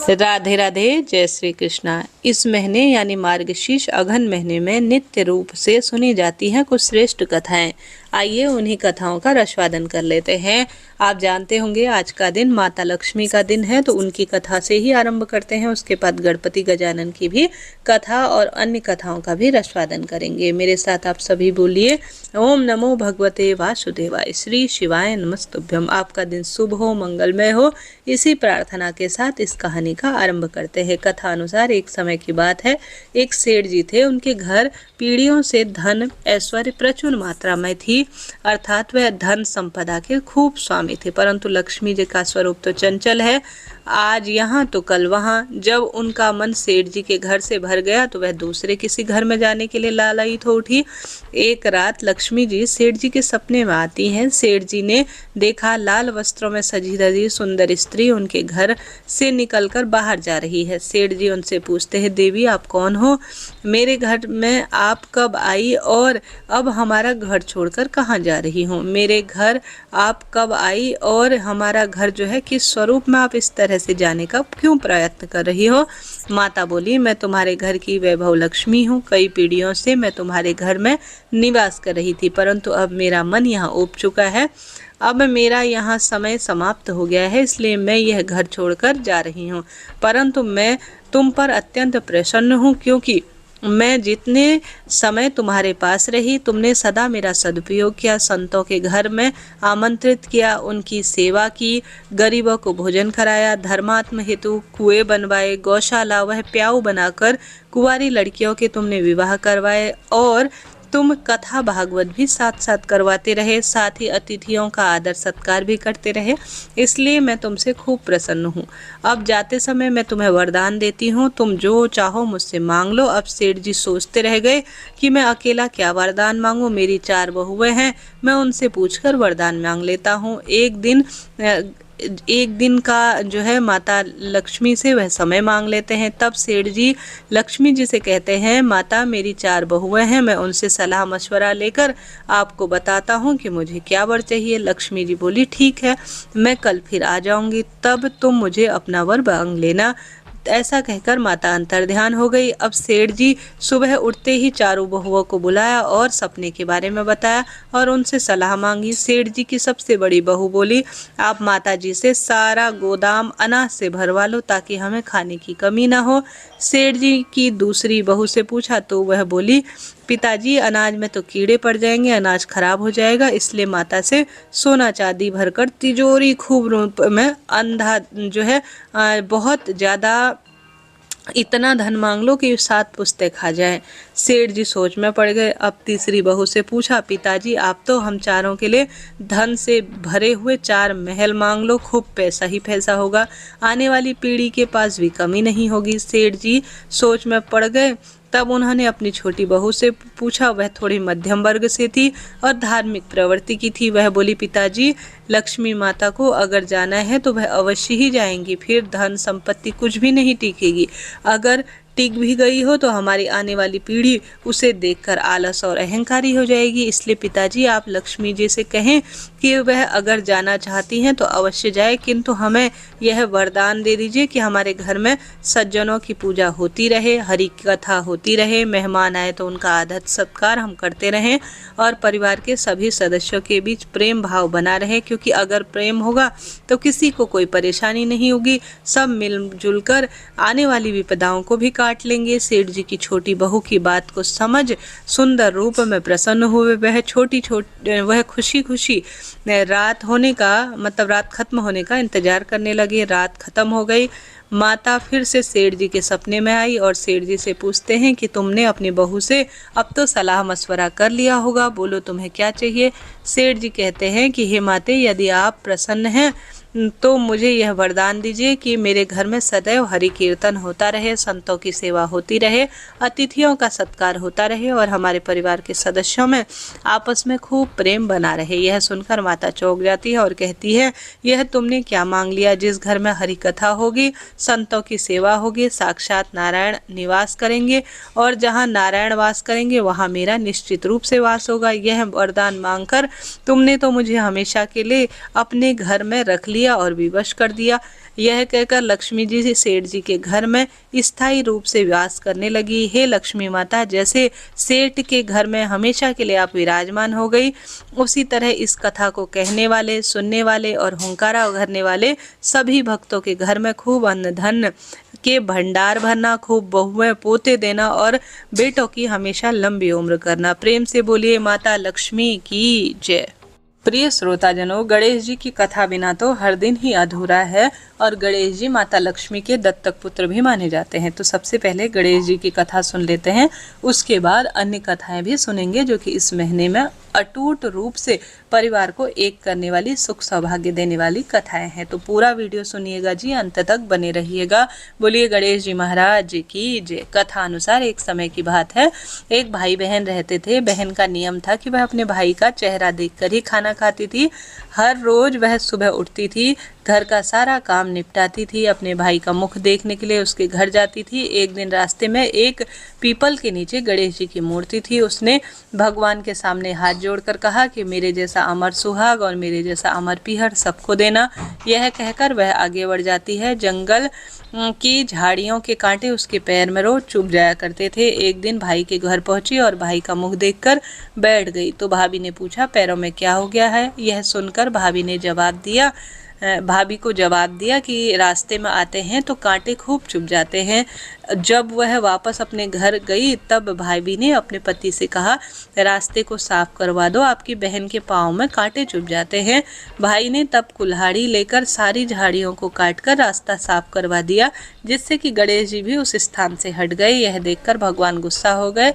राधे राधे, जय श्री कृष्णा। इस महीने यानी मार्गशीर्ष अघन महीने में नित्य रूप से सुनी जाती हैं कुछ श्रेष्ठ कथाएं। आइए उन्हीं कथाओं का रसवादन कर लेते हैं। आप जानते होंगे आज का दिन माता लक्ष्मी का दिन है, तो उनकी कथा से ही आरंभ करते हैं। उसके बाद गणपति गजानन की भी कथा और अन्य कथाओं का भी रसवादन करेंगे। मेरे साथ आप सभी बोलिए, ओम नमो भगवते वासुदेवाय, श्री शिवाय नमस्तुभ्यम। आपका दिन शुभ हो, मंगलमय हो, इसी प्रार्थना के साथ इस कहानी का आरंभ करते हैं। कथा अनुसार एक समय की बात है, एक सेठ जी थे। उनके घर पीढ़ियों से धन ऐश्वर्य प्रचुर मात्रा में थी, अर्थात वह धन संपदा के खूब स्वामी थे। परंतु लक्ष्मी जी का स्वरूप तो चंचल है, आज यहाँ तो कल वहाँ। जब उनका मन सेठ जी के घर से भर गया तो वह दूसरे किसी घर में जाने के लिए लालायित हो उठी। एक रात लक्ष्मी जी सेठ जी के सपने में आती हैं। सेठ जी ने देखा लाल वस्त्रों में सजी धजी सुंदर स्त्री उनके घर से निकलकर बाहर जा रही है। सेठ जी उनसे पूछते हैं, देवी आप कौन हो? मेरे घर में आप कब आई और अब हमारा घर छोड़कर कहाँ जा रही हो? मेरे घर आप कब आई और हमारा घर जो है किस स्वरूप में आप इस तरह से जाने का क्यों प्रयत्न कर रही हो? माता बोली, मैं तुम्हारे घर की वैभव लक्ष्मी हूँ। कई पीढ़ियों से मैं तुम्हारे घर में निवास कर रही थी, परंतु अब मेरा मन यहाँ उब चुका है। अब मेरा यहाँ समय समाप्त हो गया है, इसलिए मैं यह घर छोड़कर जा रही हूँ। परंतु मैं तुम पर अत्यंत प्रसन्न हूँ, क्योंकि मैं जितने समय तुम्हारे पास रही तुमने सदा मेरा सदुपयोग किया, संतों के घर में आमंत्रित किया, उनकी सेवा की, गरीबों को भोजन कराया, धर्मात्म हेतु कुएं बनवाए, गौशाला वह प्याऊ बनाकर कुंवारी लड़कियों के तुमने विवाह करवाए, और तुम कथा भागवत भी साथ साथ करवाते रहे, साथ ही अतिथियों का आदर सत्कार भी करते रहे, इसलिए मैं तुमसे खूब प्रसन्न हूँ। अब जाते समय मैं तुम्हें वरदान देती हूँ, तुम जो चाहो मुझसे मांग लो। अब सेठ जी सोचते रह गए कि मैं अकेला क्या वरदान मांगू, मेरी 4 बहुएं हैं, मैं उनसे पूछकर वरदान मांग लेता हूँ। एक दिन का जो है माता लक्ष्मी से वह समय मांग लेते हैं। तब सेठ जी लक्ष्मी जी से कहते हैं, माता मेरी 4 बहुएं हैं, मैं उनसे सलाह मशवरा लेकर आपको बताता हूँ कि मुझे क्या वर चाहिए। लक्ष्मी जी बोली, ठीक है, मैं कल फिर आ जाऊंगी, तब तुम मुझे अपना वर मांग लेना। ऐसा कहकर माता अंतर्ध्यान हो गई। अब सेठ जी सुबह उठते ही चारों बहुओं को बुलाया और सपने के बारे में बताया और उनसे सलाह मांगी। सेठ जी की सबसे बड़ी बहू बोली, आप माता जी से सारा गोदाम अनाज से भरवा लो ताकि हमें खाने की कमी ना हो। सेठ जी की दूसरी बहू से पूछा तो वह बोली, पिताजी अनाज में तो कीड़े पड़ जाएंगे, अनाज खराब हो जाएगा, इसलिए माता से सोना चांदी भरकर तिजोरी खूब रूप में अंधा जो है बहुत ज़्यादा इतना धन मांग लो कि 7 पुश्ते खा जाए। सेठ जी सोच में पड़ गए। अब तीसरी बहू से पूछा, पिताजी आप तो हम चारों के लिए धन से भरे हुए 4 महल मांग लो, खूब पैसा ही पैसा होगा, आने वाली पीढ़ी के पास भी कमी नहीं होगी। सेठ जी सोच में पड़ गए। तब उन्होंने अपनी छोटी बहू से पूछा, वह थोड़ी मध्यम वर्ग से थी और धार्मिक प्रवृत्ति की थी। वह बोली, पिताजी लक्ष्मी माता को अगर जाना है तो वह अवश्य ही जाएंगी, फिर धन संपत्ति कुछ भी नहीं टिकेगी। अगर टिक भी गई हो तो हमारी आने वाली पीढ़ी उसे देखकर आलस और अहंकारी हो जाएगी, इसलिए पिताजी आप लक्ष्मी जी से कहें कि वह अगर जाना चाहती हैं तो अवश्य जाए, किंतु हमें यह वरदान दे दीजिए कि हमारे घर में सज्जनों की पूजा होती रहे, हरि कथा होती रहे, मेहमान आए तो उनका आदर सत्कार हम करते रहें और परिवार के सभी सदस्यों के बीच प्रेम भाव बना रहे, क्योंकि अगर प्रेम होगा तो किसी को कोई परेशानी नहीं होगी, सब मिलजुल कर आने वाली विपदाओं को भी काट लेंगे। सेठ जी की छोटी बहू की बात को समझ सुंदर रूप में प्रसन्न हुए। वह खुशी खुशी रात खत्म होने का इंतजार करने लगे। रात खत्म हो गई। माता फिर से सेठ जी के सपने में आई और सेठ जी से पूछते हैं कि तुमने अपनी बहू से अब तो सलाह मशवरा कर लिया होगा, बोलो तुम्हें क्या चाहिए। सेठ जी कहते हैं कि हे माते, यदि आप प्रसन्न हैं तो मुझे यह वरदान दीजिए कि मेरे घर में सदैव हरि कीर्तन होता रहे, संतों की सेवा होती रहे, अतिथियों का सत्कार होता रहे और हमारे परिवार के सदस्यों में आपस में खूब प्रेम बना रहे। यह सुनकर माता चौंक जाती है और कहती है, यह तुमने क्या मांग लिया? जिस घर में हरि कथा होगी, संतों की सेवा होगी, साक्षात नारायण निवास करेंगे और जहाँ नारायण वास करेंगे वहाँ मेरा निश्चित रूप से वास होगा। यह वरदान मांगकर तुमने तो मुझे हमेशा के लिए अपने घर में रख लिया दिया और विवश कर दिया। यह कहकर लक्ष्मी जी सेठ जी के घर में स्थायी रूप से वास करने लगी। हे लक्ष्मी माता, जैसे सेठ के घर में हमेशा के लिए आप विराजमान हो गई, उसी तरह इस कथा को कहने वाले, सुनने वाले और हुंकारा उगरने वाले सभी भक्तों के घर में खूब अन्न धन के भंडार भरना, खूब बहुएं पोते देना और बेटों की हमेशा लंबी उम्र करना। प्रेम से बोलिए माता लक्ष्मी की जय। प्रिय श्रोताजनों, गणेश जी की कथा बिना तो हर दिन ही अधूरा है और गणेश जी माता लक्ष्मी के दत्तक पुत्र भी माने जाते हैं। तो सबसे पहले गणेश जी की कथा सुन लेते हैं, उसके बाद अन्य कथाएं भी सुनेंगे जो कि इस महीने में अटूट रूप से परिवार को एक करने वाली, सुख सौभाग्य देने वाली कथाएं हैं। तो पूरा वीडियो सुनिएगा जी, अंत तक बने रहिएगा। बोलिए गणेश जी महाराज की जय। कथा अनुसार एक समय की बात है, एक भाई बहन रहते थे। बहन का नियम था कि वह अपने भाई का चेहरा देखकर ही खाना खाती थी। हर रोज वह सुबह उठती थी, घर का सारा काम निपटाती थी, अपने भाई का मुख देखने के लिए उसके घर जाती थी। एक दिन रास्ते में एक पीपल के नीचे गणेश जी की मूर्ति थी। उसने भगवान के सामने हाथ जोड़कर कहा कि मेरे जैसा अमर सुहाग और मेरे जैसा अमर पीहर सबको देना। यह कहकर वह आगे बढ़ जाती है। जंगल की झाड़ियों के कांटे उसके पैर में रोज चुभ जाया करते थे। एक दिन भाई के घर पहुंची और भाई का मुख देखकर बैठ गई तो भाभी ने पूछा, पैरों में क्या हो गया है? यह सुनकर भाभी को जवाब दिया कि रास्ते में आते हैं तो कांटे खूब चुभ जाते हैं। जब वह वापस अपने घर गई तब भाभी ने अपने पति से कहा, रास्ते को साफ करवा दो, आपकी बहन के पाँव में कांटे चुभ जाते हैं। भाई ने तब कुल्हाड़ी लेकर सारी झाड़ियों को काटकर रास्ता साफ करवा दिया, जिससे कि गणेश जी भी उस स्थान से हट गए। यह देखकर भगवान गुस्सा हो गए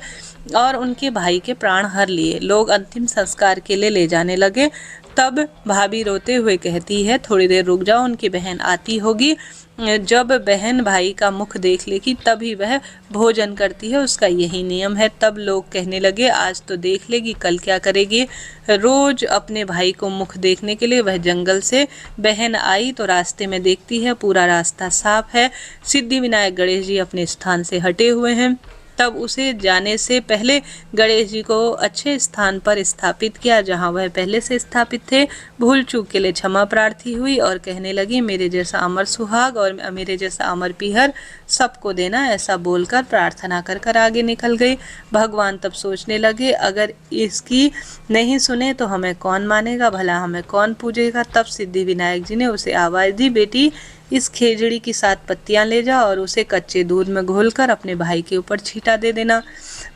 और उनके भाई के प्राण हर लिए। लोग अंतिम संस्कार के लिए ले जाने लगे। तब भाभी रोते हुए कहती है, थोड़ी देर रुक जाओ, उनकी बहन आती होगी। जब बहन भाई का मुख देख लेगी तभी वह भोजन करती है, उसका यही नियम है। तब लोग कहने लगे, आज तो देख लेगी, कल क्या करेगी। रोज अपने भाई को मुख देखने के लिए वह जंगल से बहन आई तो रास्ते में देखती है पूरा रास्ता साफ है, सिद्धि विनायक गणेश जी अपने स्थान से हटे हुए हैं। तब उसे जाने से पहले गणेश जी को अच्छे स्थान पर स्थापित किया जहां वह पहले से स्थापित थे। भूल चूक के लिए क्षमा प्रार्थी हुई और कहने लगी, मेरे जैसा अमर सुहाग और मेरे जैसा अमर पीहर सबको देना। ऐसा बोलकर प्रार्थना कर कर आगे निकल गई। भगवान तब सोचने लगे, अगर इसकी नहीं सुने तो हमें कौन मानेगा, भला हमें कौन पूजेगा। तब सिद्धि विनायक जी ने उसे आवाज दी, बेटी इस खेजड़ी की 7 पत्तियां ले जा और उसे कच्चे दूध में घोलकर अपने भाई के ऊपर छींटा दे देना।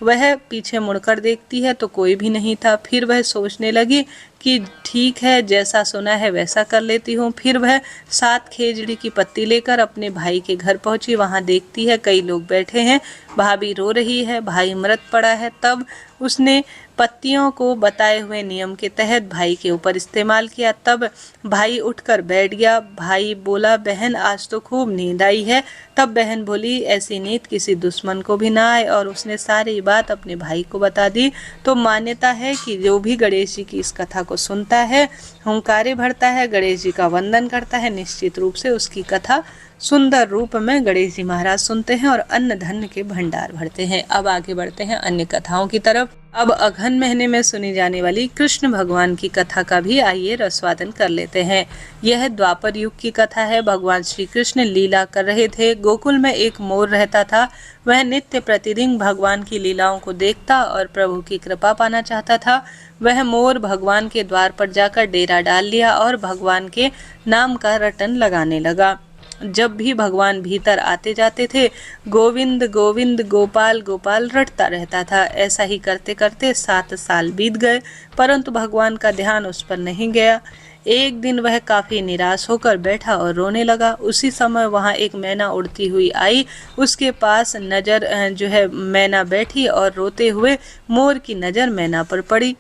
वह पीछे मुड़कर देखती है तो कोई भी नहीं था। फिर वह सोचने लगी कि ठीक है, जैसा सुना है वैसा कर लेती हूँ। फिर वह 7 खेजड़ी की पत्ती लेकर अपने भाई के घर पहुंची। वहां देखती है कई लोग बैठे हैं, भाभी रो रही है, भाई मृत पड़ा है। तब उसने पत्तियों को बताए हुए नियम के तहत भाई के ऊपर इस्तेमाल किया। तब भाई उठकर बैठ गया। भाई बोला, बहन आज तो खूब नींद आई है। तब बहन बोली, ऐसी नींद किसी दुश्मन को भी ना आए, और उसने सारी बात अपने भाई को बता दी। तो मान्यता है कि जो भी गणेश जी की इस कथा को सुनता है, हुंकारे भरता है, गणेश जी का वंदन करता है, निश्चित रूप से उसकी कथा सुंदर रूप में गणेश जी महाराज सुनते हैं और अन्न धन के भंडार भरते हैं। अब आगे बढ़ते हैं अन्य कथाओं की तरफ। अब अघन महीने में सुनी जाने वाली कृष्ण भगवान की कथा का भी आइए रसवादन कर लेते हैं। यह द्वापर युग की कथा है। भगवान श्री कृष्ण लीला कर रहे थे। गोकुल में एक मोर रहता था। वह नित्य प्रतिदिन भगवान की लीलाओं को देखता और प्रभु की कृपा पाना चाहता था। वह मोर भगवान के द्वार पर जाकर डेरा डाल लिया और भगवान के नाम का रटन लगाने लगा। जब भी भगवान भीतर आते जाते थे, गोविंद गोविंद गोपाल गोपाल रटता रहता था। ऐसा ही करते करते 7 साल बीत गए, परंतु भगवान का ध्यान उस पर नहीं गया। एक दिन वह काफी निराश होकर बैठा और रोने लगा। उसी समय वहां एक मैना उड़ती हुई आई। उसके पास मैना बैठी और रोते हुए मोर की नजर मैना पर पड़ी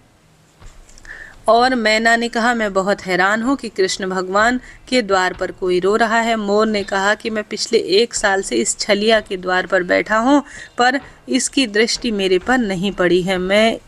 और मैना ने कहा, मैं बहुत हैरान हूँ कि कृष्ण भगवान के द्वार पर कोई रो रहा है। मोर ने कहा कि मैं पिछले 1 साल से इस छलिया के द्वार पर बैठा हूँ, पर इसकी दृष्टि मेरे पर नहीं पड़ी है। मैं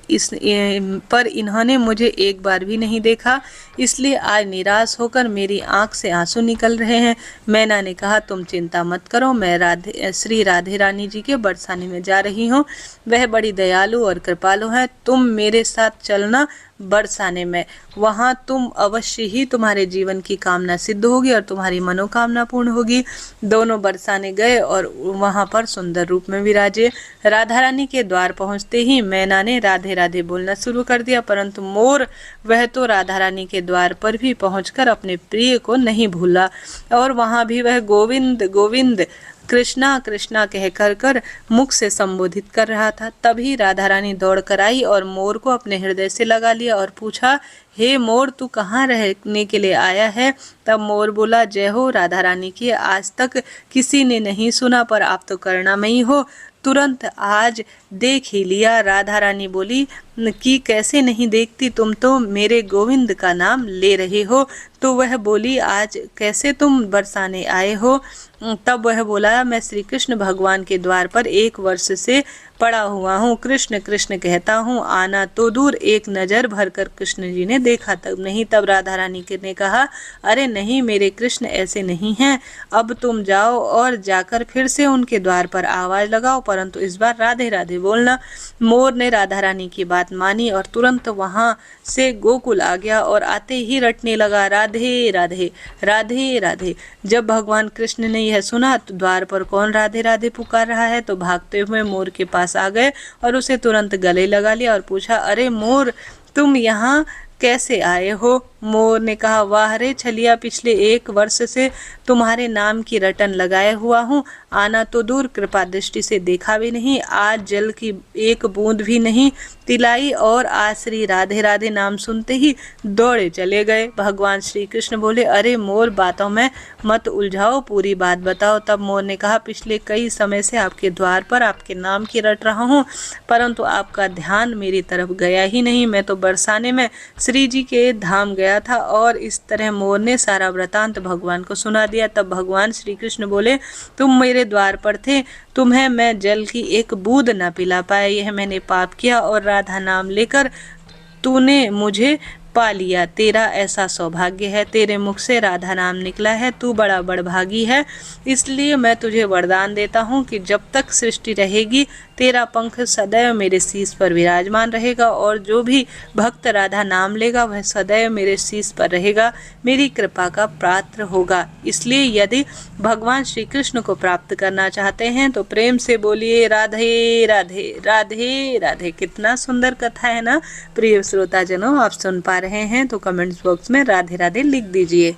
पर इन्होंने मुझे एक बार भी नहीं देखा, इसलिए आज निराश होकर मेरी आंख से आंसू निकल रहे हैं। मैना ने कहा, तुम चिंता मत करो, मैं श्री राधे रानी जी के बरसाने में जा रही हूँ। वह बड़ी दयालु और कृपालु है। तुम मेरे साथ चलना बरसाने में, वहाँ तुम अवश्य ही तुम्हारे जीवन की कामना सिद्ध होगी और तुम्हारी मनोकामना पूर्ण होगी। दोनों बरसाने गए और वहाँ पर सुंदर रूप में विराजे। राधा रानी के द्वार पहुँचते ही मैना ने राधे राधे बोलना शुरू कर दिया, परंतु मोर वह तो राधा रानी के द्वार पर भी पहुंचकर अपने प्रिय को नहीं भूला और वहाँ भी वह गोविंद गोविंद कृष्णा कृष्णा कहकर मुख से संबोधित कर रहा था। तभी राधा रानी दौड़ कर आई और मोर को अपने हृदय से लगा लिया और पूछा, हे मोर, तू कहाँ रहने के लिए आया है? तब मोर बोला, जय हो राधा रानी की, आज तक किसी ने नहीं सुना, पर आप तो करुणामयी हो, तुरंत आज देख ही लिया। राधा रानी बोली कि कैसे नहीं देखती, तुम तो मेरे गोविंद का नाम ले रहे हो। तो वह बोली, आज कैसे तुम बरसाने आए हो? तब वह बोला, मैं श्री कृष्ण भगवान के द्वार पर 1 वर्ष से पड़ा हुआ हूँ, कृष्ण कृष्ण कहता हूँ, आना तो दूर एक नज़र भरकर कृष्ण जी ने देखा तब नहीं। तब राधा रानी ने कहा, अरे नहीं मेरे कृष्ण ऐसे नहीं हैं, अब तुम जाओ और जाकर फिर से उनके द्वार पर आवाज़ लगाओ, परंतु इस बार राधे राधे बोलना। मोर ने राधा रानी की बात मानी और तुरंत वहाँ से गोकुल आ गया और आते ही रटने लगा, राधे राधे राधे राधे। जब भगवान कृष्ण ने यह सुना तो द्वार पर कौन राधे राधे पुकार रहा है, तो भागते हुए मोर के पास आ गए और उसे तुरंत गले लगा लिया और पूछा, अरे मोर, तुम यहाँ कैसे आए हो? मोर ने कहा, वाह रे छलिया, पिछले 1 वर्ष से तुम्हारे नाम की रटन लगाए हुआ हूँ, आना तो दूर कृपा दृष्टि से देखा भी नहीं, आज जल की एक बूंद भी नहीं तिलाई और आज श्री राधे राधे नाम सुनते ही दौड़े चले गए। भगवान श्री कृष्ण बोले, अरे मोर, बातों में मत उलझाओ, पूरी बात बताओ। तब मोर ने कहा, पिछले कई समय से आपके द्वार पर आपके नाम की रट रहा हूँ, परंतु आपका ध्यान मेरी तरफ गया ही नहीं। मैं तो बरसाने में श्री जी के धाम गया था। और इस तरह मोर ने सारा वृतांत भगवान को सुना दिया। तब भगवान श्री कृष्ण बोले, तुम मेरे द्वार पर थे, तुम्हें मैं जल की एक बूंद न पिला पाया, यह मैंने पाप किया और राधा नाम लेकर तूने मुझे पा लिया। तेरा ऐसा सौभाग्य है, तेरे मुख से राधा नाम निकला है, तू बड़ा बड़भागी है। इसलिए मैं तुझे वरदान देता हूँ कि जब तक सृष्टि रहेगी तेरा पंख सदैव मेरे शीश पर विराजमान रहेगा और जो भी भक्त राधा नाम लेगा वह सदैव मेरे शीश पर रहेगा, मेरी कृपा का पात्र होगा। इसलिए यदि भगवान श्री कृष्ण को प्राप्त करना चाहते हैं तो प्रेम से बोलिए, राधे राधे राधे राधे। कितना सुंदर कथा है ना प्रिय श्रोताजनों, आप सुन पा रहे हैं तो कमेंट्स बॉक्स में राधे राधे लिख दीजिए।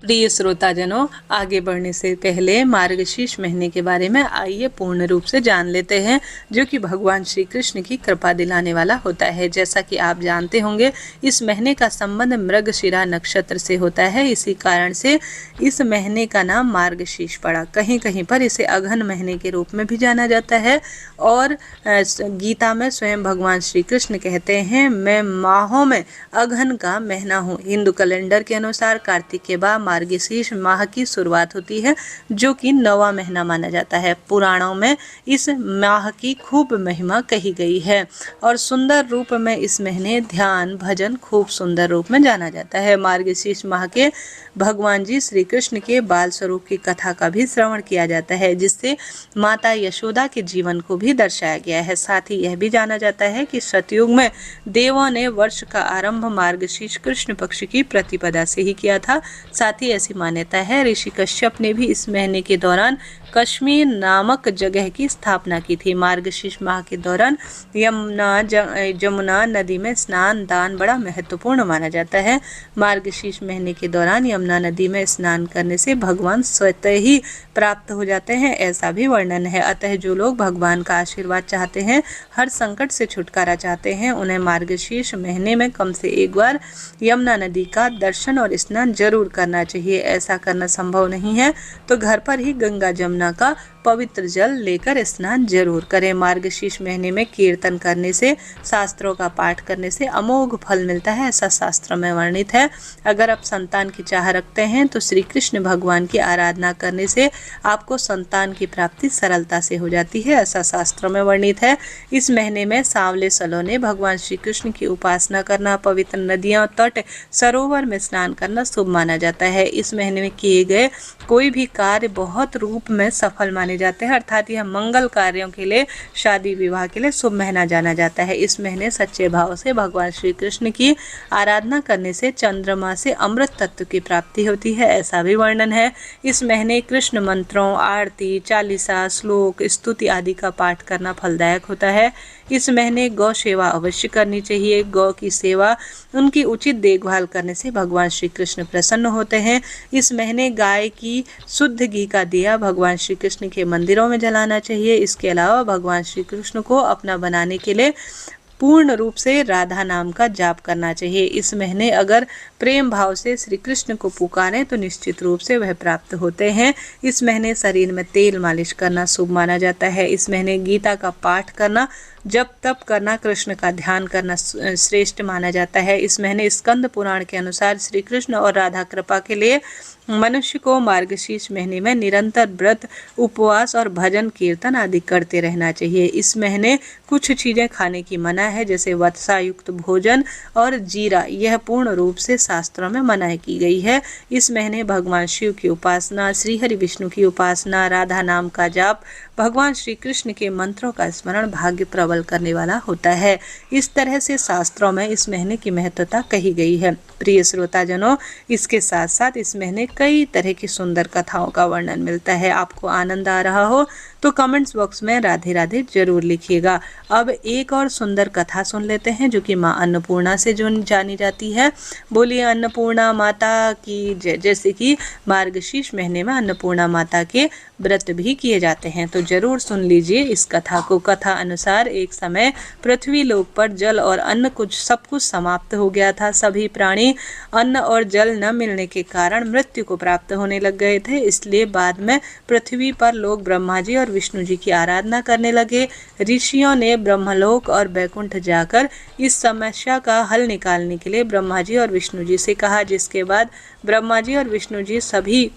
प्रिय श्रोताजनों, आगे बढ़ने से पहले मार्गशीर्ष महीने के बारे में आइए पूर्ण रूप से जान लेते हैं, जो कि भगवान श्री कृष्ण की कृपा दिलाने वाला होता है। जैसा कि आप जानते होंगे, इस महीने का संबंध मृगशिरा नक्षत्र से होता है, इसी कारण से इस महीने का नाम मार्गशीर्ष पड़ा। कहीं कहीं पर इसे अघन महीने के रूप में भी जाना जाता है और गीता में स्वयं भगवान श्री कृष्ण कहते हैं, मैं माहों में अघन का महीना हूँ। हिंदू कैलेंडर के अनुसार कार्तिक के बाद मार्गशीर्ष माह की शुरुआत होती है, जो कि 9वां महीना माना जाता है। पुराणों में इस माह की खूब महिमा कही गई है और सुंदर रूप में इस महीने ध्यान भजन खूब सुंदर रूप में जाना जाता है। मार्गशीर्ष माह के भगवान जी श्री कृष्ण के बाल स्वरूप की कथा का भी श्रवण किया जाता है, जिससे माता यशोदा के जीवन को भी दर्शाया गया है। साथ ही यह भी जाना जाता है कि सतयुग में देवों ने वर्ष का आरंभ मार्गशीर्ष कृष्ण पक्ष की प्रतिपदा से ही किया था। साथ ही ऐसी मान्यता है, ऋषि कश्यप ने भी इस महीने के दौरान कश्मीर नामक जगह की स्थापना की थी। मार्गशीर्ष माह के दौरान जमुना नदी में स्नान दान बड़ा महत्वपूर्ण माना जाता है। मार्गशीर्ष महीने के दौरान यमुना नदी में स्नान करने से भगवान स्वतः ही प्राप्त हो जाते हैं, ऐसा भी वर्णन है। अतः जो लोग भगवान का आशीर्वाद चाहते हैं, हर संकट से छुटकारा चाहते हैं, उन्हें मार्गशीर्ष महीने में कम से एक बार यमुना नदी का दर्शन और स्नान जरूर करना चाहिए। ऐसा करना संभव नहीं है तो घर पर ही गंगा जमुना का पवित्र जल लेकर स्नान जरूर करें। मार्गशीर्ष महीने में कीर्तन करने से, शास्त्रों का पाठ करने से अमोघ फल मिलता है, ऐसा शास्त्रों में वर्णित है। अगर आप संतान की चाह रखते हैं तो श्री कृष्ण भगवान की आराधना करने से आपको संतान की प्राप्ति सरलता से हो जाती है, ऐसा शास्त्रों में वर्णित है। इस महीने में सांवले सलोने भगवान श्री कृष्ण की उपासना करना, पवित्र नदियां, तट, सरोवर में स्नान करना शुभ माना जाता है। इस महीने में किए गए कोई भी कार्य बहुत रूप में सफल माने जाते हैं, अर्थात यह मंगल कार्यों के लिए, शादी विवाह के लिए शुभ महीना जाना जाता है। इस महीने सच्चे भाव से भगवान श्री कृष्ण की आराधना करने से चंद्रमा से अमृत तत्व की प्राप्ति होती है, ऐसा भी वर्णन है। इस महीने कृष्ण मंत्रों, आरती, चालीसा, श्लोक, स्तुति आदि का पाठ करना फलदायक होता है। इस महीने गौ सेवा अवश्य करनी चाहिए। गौ की सेवा, उनकी उचित देखभाल करने से भगवान श्री कृष्ण प्रसन्न होते हैं। इस महीने गाय की शुद्ध घी का दिया भगवान श्री कृष्ण के मंदिरों में जलाना चाहिए। इसके अलावा भगवान श्री कृष्ण को अपना बनाने के लिए पूर्ण रूप से राधा नाम का जाप करना चाहिए। इस महीने अगर प्रेम भाव से श्री कृष्ण को पुकारें तो निश्चित रूप से वह प्राप्त होते हैं। इस महीने शरीर में तेल मालिश करना शुभ माना जाता है। इस महीने गीता का पाठ करना, जप तप करना, कृष्ण का ध्यान करना श्रेष्ठ माना जाता है। इस महीने स्कंद पुराण के अनुसार श्री कृष्ण और राधा कृपा के लिए मनुष्य को मार्गशीर्ष महीने में निरंतर व्रत, उपवास और भजन कीर्तन आदि करते रहना चाहिए। इस महीने कुछ चीजें खाने की मना है, जैसे वत्सा युक्त भोजन और जीरा, यह पूर्ण रूप से शास्त्रों में मनाही की गई है। इस महीने भगवान शिव की उपासना, श्री हरि विष्णु की उपासना, राधा नाम का जाप, भगवान श्री कृष्ण के मंत्रों का स्मरण भाग्य प्रबल करने वाला होता है। इस तरह से शास्त्रों में इस महीने की महत्वता कही गई है। प्रिय श्रोताजनों, इसके साथ साथ इस महीने कई तरह की सुंदर कथाओं का वर्णन मिलता है। आपको आनंद आ रहा हो तो कमेंट्स बॉक्स में राधे राधे जरूर लिखिएगा। अब एक और सुंदर कथा सुन लेते हैं जो कि माँ अन्नपूर्णा से जो जानी जाती है। बोलिए अन्नपूर्णा माता की जय। जैसे कि मार्गशीर्ष महीने में अन्नपूर्णा माता के व्रत भी किए जाते हैं, तो जरूर सुन लीजिए इस कथा को। कथा अनुसार एक समय पृथ्वी लोक पर जल और अन्न सब कुछ समाप्त हो गया था। सभी प्राणी अन्न और जल न मिलने के कारण मृत्यु को प्राप्त होने लग गए थे। इसलिए बाद में पृथ्वी पर लोग ब्रह्मा जी और विष्णु जी की आराधना करने लगे। ऋषियों ने ब्रह्मलोक और बैकुंठ जाकर इस समस्या का हल निकालने के लिए ब्रह्मा जी और विष्णु जी से कहा, जिसके बाद ब्रह्मा जी और विष्णु जी सभी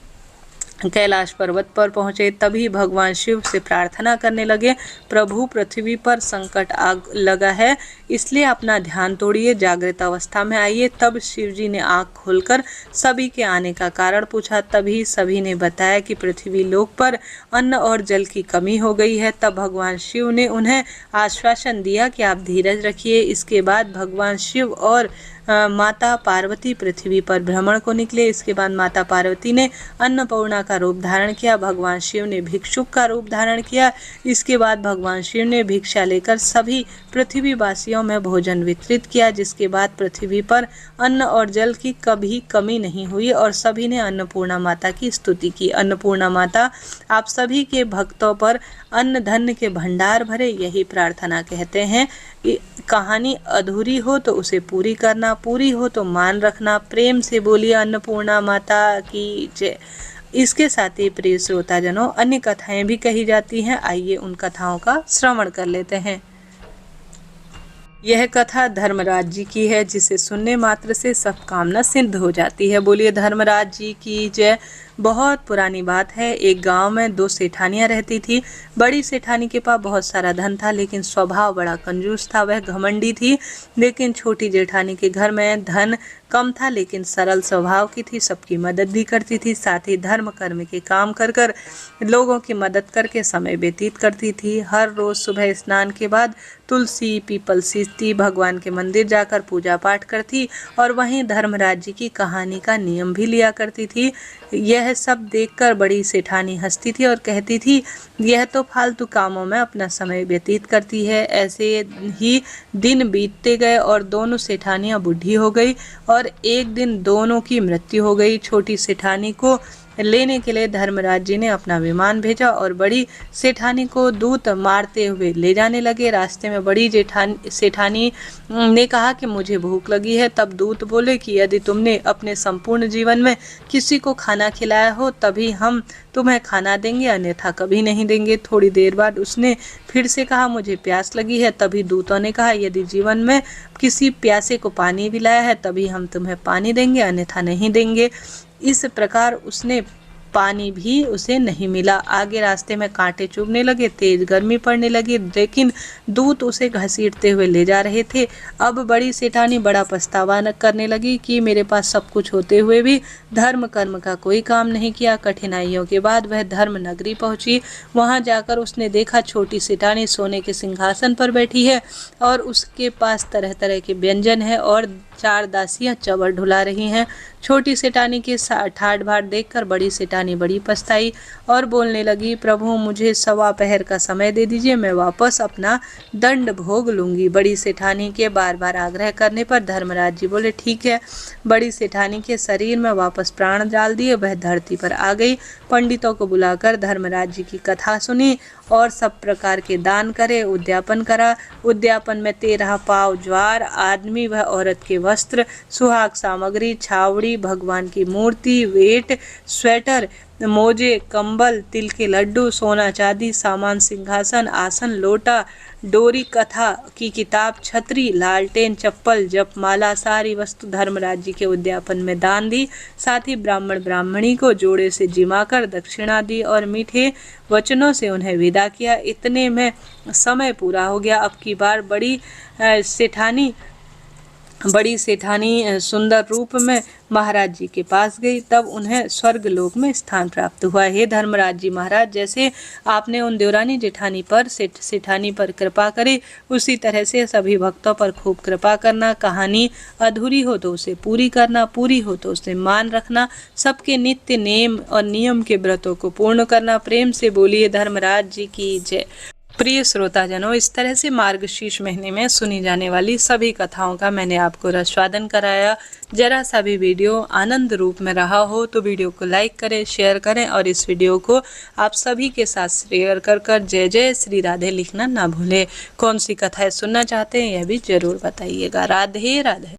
कैलाश पर्वत पर पहुंचे। तभी भगवान शिव से प्रार्थना करने लगे, प्रभु पृथ्वी पर संकट आ लगा है, इसलिए अपना ध्यान तोड़िए, जागृत अवस्था में आइए। तब शिव जी ने आंख खोलकर सभी के आने का कारण पूछा। तभी सभी ने बताया कि पृथ्वी लोक पर अन्न और जल की कमी हो गई है। तब भगवान शिव ने उन्हें आश्वासन दिया कि आप धीरज रखिए। इसके बाद भगवान शिव और माता पार्वती पृथ्वी पर भ्रमण को निकले। इसके बाद माता पार्वती ने अन्नपूर्णा का रूप धारण किया, भगवान शिव ने भिक्षुक का रूप धारण किया। इसके बाद भगवान शिव ने भिक्षा लेकर सभी पृथ्वीवासियों में भोजन वितरित किया, जिसके बाद पृथ्वी पर अन्न और जल की कभी कमी नहीं हुई और सभी ने अन्नपूर्णा माता की स्तुति की। अन्नपूर्णा माता आप सभी के भक्तों पर अन्न धन के भंडार भरे, यही प्रार्थना कहते हैं। कहानी अधूरी हो तो उसे पूरी करना, पूरी हो तो मान रखना। प्रेम से बोलिए अन्नपूर्णा माता की जय। इसके साथ ही प्रिय श्रोताजनों, अन्य कथाएं भी कही जाती हैं। आइए उन कथाओं का श्रवण कर लेते हैं। यह कथा धर्मराज जी की है, जिसे सुनने मात्र से सब कामना सिद्ध हो जाती है। बोलिए धर्मराज जी की जय। बहुत पुरानी बात है। एक गांव में दो सेठानियां रहती थी। बड़ी सेठानी के पास बहुत सारा धन था, लेकिन स्वभाव बड़ा कंजूस था, वह घमंडी थी। लेकिन छोटी जेठानी के घर में धन कम था, लेकिन सरल स्वभाव की थी, सबकी मदद भी करती थी। साथ ही धर्म कर्म के काम कर कर लोगों की मदद करके समय व्यतीत करती थी। हर रोज सुबह स्नान के बाद तुलसी पीपल सींचती, भगवान के मंदिर जाकर पूजा पाठ करती और वहीं धर्मराज जी की कहानी का नियम भी लिया करती थी। यह सब देखकर बड़ी सेठानी हंसती थी और कहती थी, यह तो फालतू कामों में अपना समय व्यतीत करती है। ऐसे ही दिन बीतते गए और दोनों सेठानियां बूढ़ी हो गई और एक दिन दोनों की मृत्यु हो गई। छोटी सेठानी को लेने के लिए धर्मराज जी ने अपना विमान भेजा और बड़ी सेठानी को दूत मारते हुए ले जाने लगे। रास्ते में बड़ी सेठानी ने कहा कि मुझे भूख लगी है। तब दूत बोले कि यदि तुमने अपने संपूर्ण जीवन में किसी को खाना खिलाया हो तभी हम तुम्हें खाना देंगे, अन्यथा कभी नहीं देंगे। थोड़ी देर बाद उसने फिर से कहा मुझे प्यास लगी है। तभी दूतों ने कहा यदि जीवन में किसी प्यासे को पानी पिलाया है तभी हम तुम्हें पानी देंगे, अन्यथा नहीं देंगे। इस प्रकार उसने पानी भी उसे नहीं मिला। आगे रास्ते में कांटे चुभने लगे, तेज गर्मी पड़ने लगी, लेकिन दूत उसे घसीटते हुए ले जा रहे थे। अब बड़ी सेठानी बड़ा पछतावा करने लगी कि मेरे पास सब कुछ होते हुए भी धर्म कर्म का कोई काम नहीं किया। कठिनाइयों के बाद वह धर्म नगरी पहुंची। वहां जाकर उसने देखा छोटी सेठानी सोने के सिंहासन पर बैठी है और उसके पास तरह तरह के व्यंजन है और 4 दासियां चवर ढुला रही हैं। छोटी सेठानी के ठाट बाट देखकर बड़ी सेठानी बड़ी पछताई और बोलने लगी, प्रभु मुझे 1.15 पहर का समय दे दीजिए, मैं वापस अपना दंड भोग लूंगी। बड़ी सेठानी के बार बार आग्रह करने पर धर्मराज जी बोले ठीक है। बड़ी सेठानी के शरीर में वापस प्राण डाल दिए, वह धरती पर आ गई। पंडितों को बुलाकर धर्मराज जी की कथा सुनी और सब प्रकार के दान करे, उद्यापन करा। उद्यापन में 13 पाव ज्वार, आदमी व औरत के वस्त्र, सुहाग सामग्री, छावड़ी, भगवान की मूर्ति, वेट, स्वेटर, मोजे, कंबल, तिल के लड्डू, सोना चांदी सामान, सिंहासन, आसन, लोटा, डोरी, कथा की किताब, छतरी, लालटेन, चप्पल, जपमाला, सारी वस्तु धर्मराज जी के उद्यापन में दान दी। साथ ही ब्राह्मण ब्राह्मणी को जोड़े से जिमाकर दक्षिणा दी और मीठे वचनों से उन्हें विदा किया। इतने में समय पूरा हो गया। अब की बार बड़ी सेठानी सुंदर रूप में महाराज जी के पास गई। तब उन्हें स्वर्ग लोक में स्थान प्राप्त हुआ। हे धर्मराज जी महाराज, जैसे आपने उन देवरानी जेठानी पर सेठानी पर कृपा करी, उसी तरह से सभी भक्तों पर खूब कृपा करना। कहानी अधूरी हो तो उसे पूरी करना, पूरी हो तो उसे मान रखना। सबके नित्य नेम और नियम के व्रतों को पूर्ण करना। प्रेम से बोलिए धर्मराज जी की जय। प्रिय श्रोताजनों, इस तरह से मार्गशीर्ष महीने में सुनी जाने वाली सभी कथाओं का मैंने आपको रसवादन कराया। जरा सा भी वीडियो आनंद रूप में रहा हो तो वीडियो को लाइक करें, शेयर करें और इस वीडियो को आप सभी के साथ शेयर कर जय जय श्री राधे लिखना ना भूलें। कौन सी कथाएं सुनना चाहते हैं यह भी जरूर बताइएगा। राधे राधे।